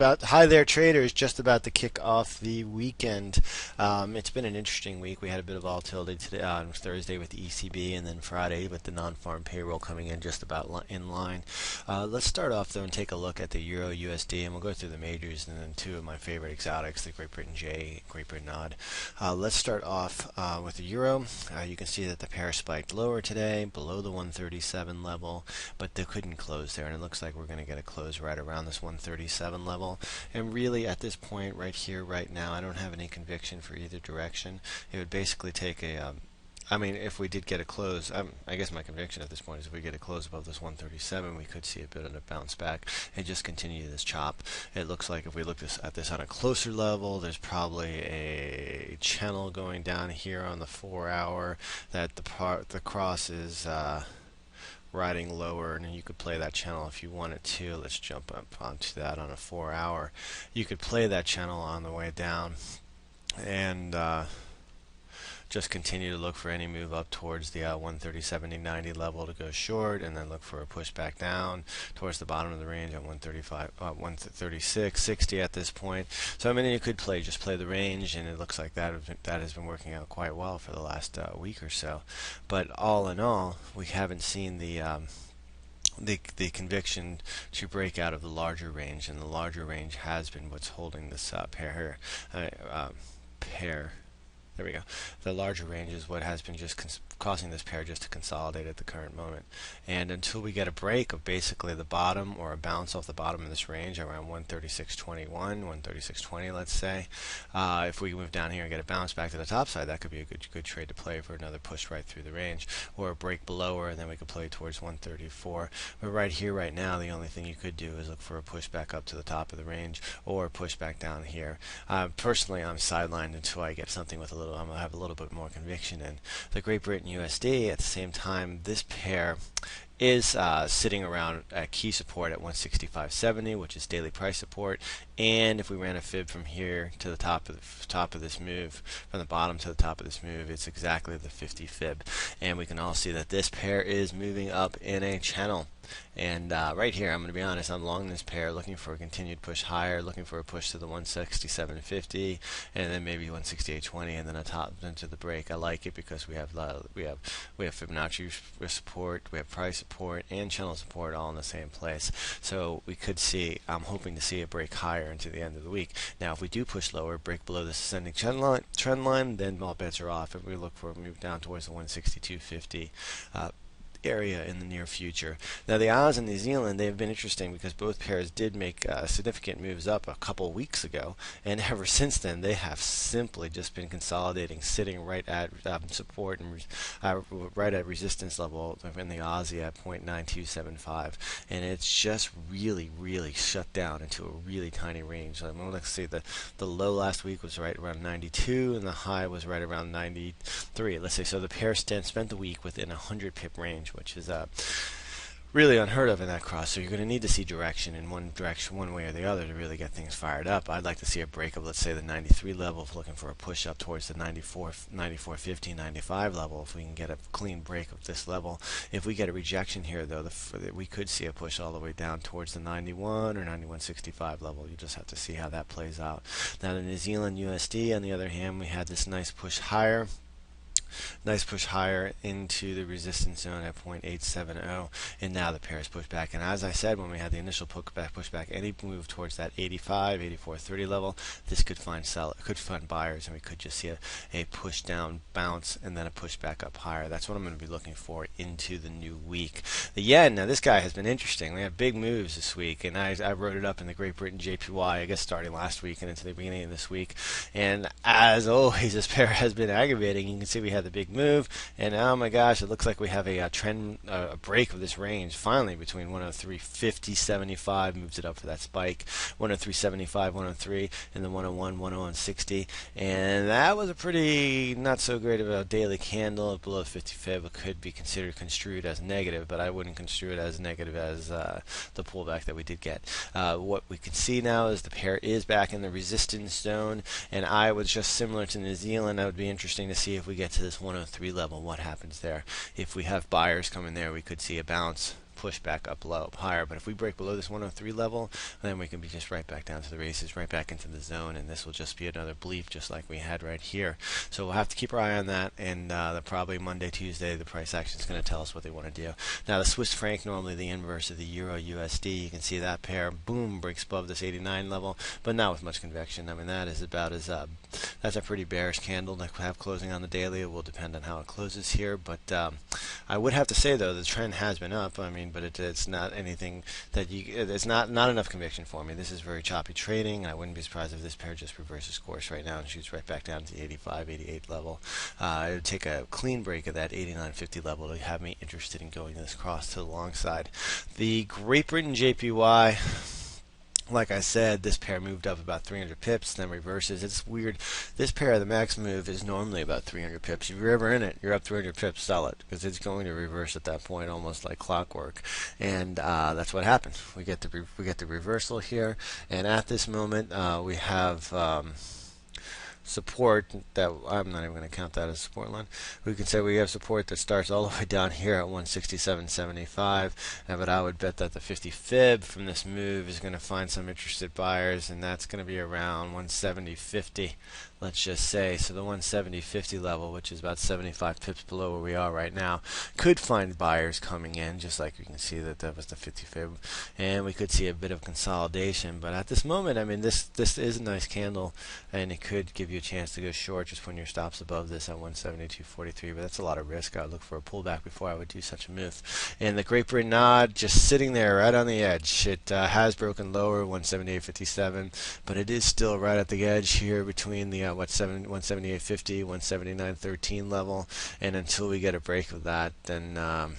Hi there, traders. Just about to kick off the weekend. It's been an interesting week. We had a bit of volatility today on Thursday with the ECB, and then Friday with the non-farm payroll coming in just about in line. Let's start off though and take a look at the Euro USD, and we'll go through the majors and then two of my favorite exotics, the Great Britain J, Great Britain Odd. Let's start off with the Euro. You can see that the pair spiked lower today, below the 137 level, but they couldn't close there, and it looks like we're going to get a close right around this 137 level. And really, at this point, right here, right now, I don't have any conviction for either direction. It would basically take I mean, if we did get a close, I guess my conviction at this point is if we get a close above this 137, we could see a bit of a bounce back and just continue this chop. It looks like if we look at this on a closer level, there's probably a channel going down here on the 4-hour that the cross is riding lower, and you could play that channel if you wanted to. Let's jump up onto that on a 4-hour. You could play that channel on the way down and just continue to look for any move up towards the 130.70.90 level to go short, and then look for a push back down towards the bottom of the range at 136.60 at this point. So I mean, you could just play the range, and it looks like that has been working out quite well for the last week or so. But all in all, we haven't seen the conviction to break out of the larger range, and the larger range has been what's holding this pair. There we go. The larger range is what has been just causing this pair just to consolidate at the current moment. And until we get a break of basically the bottom or a bounce off the bottom of this range around 136.21, 136.20, let's say, if we move down here and get a bounce back to the top side, that could be a good trade to play for another push right through the range, or a break below her, and then we could play towards 134. But right here, right now, the only thing you could do is look for a push back up to the top of the range, or a push back down here. Personally, I'm sidelined until I get something with I'm going to have a little bit more conviction in. The Great Britain USD, at the same time, this pair is sitting around at key support at 165.70, which is daily price support. And if we ran a fib from here to the top of this move, from the bottom to the top of this move, it's exactly the 50 fib. And we can all see that this pair is moving up in a channel. And right here, I'm going to be honest, I'm long this pair, looking for a continued push higher, looking for a push to the 167.50, and then maybe 168.20, and then a top into the break. I like it because we have Fibonacci support, we have price support, and channel support all in the same place. So we could see, I'm hoping to see a break higher into the end of the week. Now, if we do push lower, break below this ascending trend line, then all bets are off. If we look for a move down towards the 162.50. Area in the near future. Now the Oz and New Zealand, they have been interesting because both pairs did make significant moves up a couple weeks ago, and ever since then they have simply just been consolidating, sitting right at support and right at resistance level in the Aussie at 0.9275, and it's just really shut down into a really tiny range. Let's see, the low last week was right around 92, and the high was right around 93. Let's say so the pair spent the week within 100 pip range, which is really unheard of in that cross. So you're going to need to see direction in one direction, one way or the other, to really get things fired up. I'd like to see a break of, let's say, the 93 level, if looking for a push up towards the 94.50, 95 level, if we can get a clean break of this level. If we get a rejection here, though, we could see a push all the way down towards the 91 or 91.65 level. You just have to see how that plays out. Now, the New Zealand USD, on the other hand, we had this nice push higher. Nice push higher into the resistance zone at 0.870, and now the pair is pushed back. And as I said when we had the initial pushback, any move towards that 85, 84.30 level, this could find buyers, and we could just see a push down bounce and then a push back up higher. That's what I'm going to be looking for into the new week. The yen, now this guy has been interesting. We have big moves this week, and I wrote it up in the Great Britain JPY, I guess starting last week and into the beginning of this week. And as always, this pair has been aggravating. You can see we had the big move, and oh my gosh, it looks like we have a trend, a break of this range finally between 103.50.75, moves it up for that spike, 103.75, 103, and then 101, 101.60, and that was a pretty not so great of a daily candle below 50 fib. It could be construed as negative, but I wouldn't construe it as negative as the pullback that we did get. What we can see now is the pair is back in the resistance zone, and I was just similar to New Zealand. That would be interesting to see if we get to this 103 level, what happens there. If we have buyers coming there, we could see a bounce push back up low, higher. But if we break below this 103 level, then we can be just right back down to the races, right back into the zone, and this will just be another bleep just like we had right here. So we'll have to keep our eye on that, and probably Monday, Tuesday, the price action is going to tell us what they want to do. Now the Swiss franc, normally the inverse of the Euro USD, you can see that pair, boom, breaks above this 89 level, but not with much conviction. I mean, that is about as that's a pretty bearish candle to have closing on the daily. It will depend on how it closes here, but I would have to say though the trend has been up. I mean, but it's not anything that it's not enough conviction for me. This is very choppy trading, and I wouldn't be surprised if this pair just reverses course right now and shoots right back down to the 85, 88 level. It would take a clean break of that 89.50 level to have me interested in going this cross to the long side. The Great Britain JPY, like I said, this pair moved up about 300 pips, then reverses. It's weird. This pair, the max move, is normally about 300 pips. If you're ever in it, you're up 300 pips, sell it, because it's going to reverse at that point almost like clockwork. And that's what happened. We get the reversal here, and at this moment we have support that I'm not even going to count that as a support line. We can say we have support that starts all the way down here at 167.75, but I would bet that the 50 fib from this move is going to find some interested buyers, and that's going to be around 170.50, let's just say. So the 170.50 level, which is about 75 pips below where we are right now, could find buyers coming in, just like you can see that was the 50 fib, and we could see a bit of consolidation. But at this moment, I mean, this is a nice candle, and it could give you a chance to go short just when your stop's above this at 172.43, but that's a lot of risk. I would look for a pullback before I would do such a move. And the Great Britain nod just sitting there right on the edge. It has broken lower, 178.57, but it is still right at the edge here between the 178.50, 179.13 level, and until we get a break of that, then I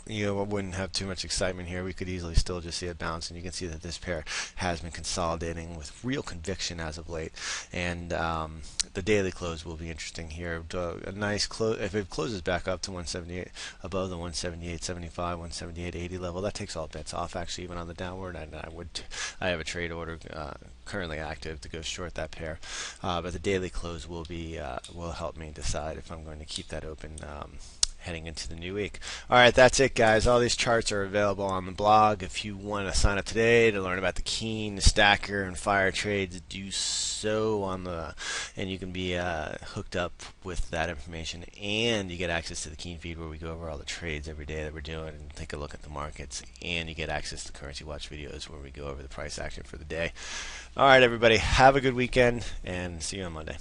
wouldn't have too much excitement here. We could easily still just see it bounce, and you can see that this pair has been consolidating with real conviction as of late. And the daily close will be interesting here. A nice close, if it closes back up to 178, above the 178.75, 178.80 level, that takes all bets off. Actually, even on the downward, I have a trade order currently active to go short that pair. But the daily close will help me decide if I'm going to keep that open heading into the new week. Alright, that's it, guys. All these charts are available on the blog. If you want to sign up today to learn about the Keen, the Stacker, and Fire trades, do so and you can be hooked up with that information, and you get access to the Keen feed where we go over all the trades every day that we're doing and take a look at the markets, and you get access to Currency Watch videos where we go over the price action for the day. Alright, everybody, have a good weekend, and see you on Monday.